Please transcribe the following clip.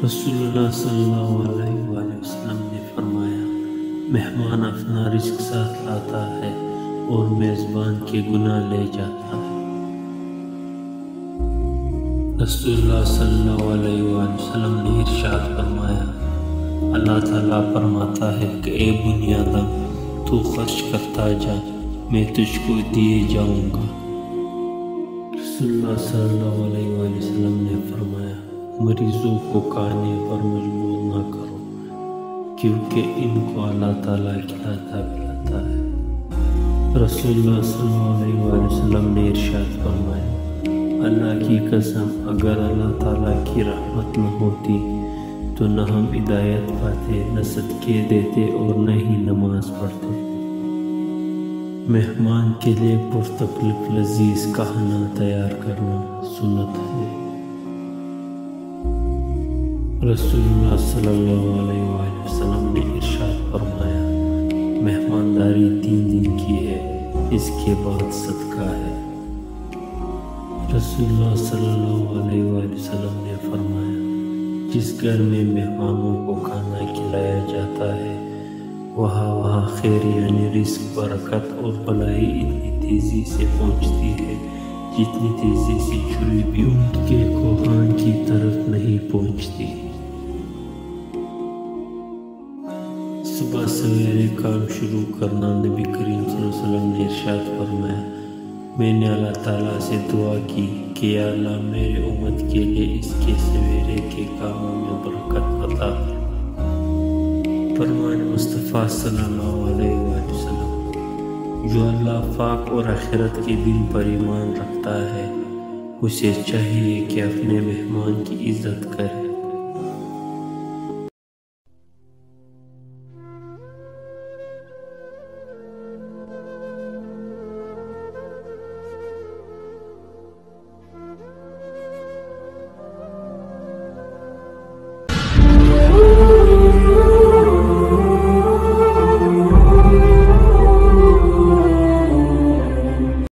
رسول اللہ صلی اللہ علیہ وآلہ وسلم نے فرمایا، مہمان اپنا رزق ساتھ لاتا ہے اور میزبان کے گناہ لے جاتا ہے۔ رسول اللہ صلی اللہ علیہ وآلہ وسلم نے ارشاد فرمایا، اللہ تعالیٰ فرماتا ہے کہ اے بنی آدم، تو خرچ کرتا جا، میں تجھ کو دیے جاؤں گا۔ رسول اللہ صلی اللہ علیہ وآلہ وسلم نے فرمایا، مریضوں کو کھانے پر مجبور نہ کرو، کیونکہ ان کو اللہ تعالیٰ کھلاتا پلاتا ہے۔ رسول اللہ صلی اللہ علیہ وآلہ وسلم نے ارشاد فرمایا، اللہ کی قسم، اگر اللہ تعالیٰ کی رحمت نہ ہوتی تو نہ ہم ہدایت پاتے، نہ صدقے دیتے اور نہ ہی نماز پڑھتے۔ مہمان کے لیے پرتکلف لذیذ کھانا تیار کرنا سنت ہے۔ رسول اللہ صلی اللہ علیہ وآلہ وسلم نے ارشاد فرمایا، مہمانداری 3 دن کی ہے، اس کے بعد صدقہ ہے۔ رسول اللہ صلی اللہ علیہ وآلہ وسلم نے فرمایا، جس گھر میں مہمانوں کو کھانا کھلایا جاتا ہے وہاں خیر یعنی رزق، برکت اور بھلائی اتنی تیزی سے پہنچتی ہے جتنی تیزی سے چھری بھی اونٹ کے کوہان کی طرف نہیں پہنچتی۔ صبح سویرے کام شروع کرنا، نبی کریم صلی اللہ علیہ وسلم نے ارشاد فرمایا، میں نے اللہ تعالیٰ سے دعا کی کہ یا اللہ میرے امت کے لیے اس کے سویرے کے کاموں میں برکت عطا فرما۔ فرمان مصطفیٰ صلی اللہ علیہ وآلہ وسلم، جو اللہ پاک اور آخرت کے دن پر ایمان رکھتا ہے، اسے چاہیے کہ اپنے مہمان کی عزت کرے۔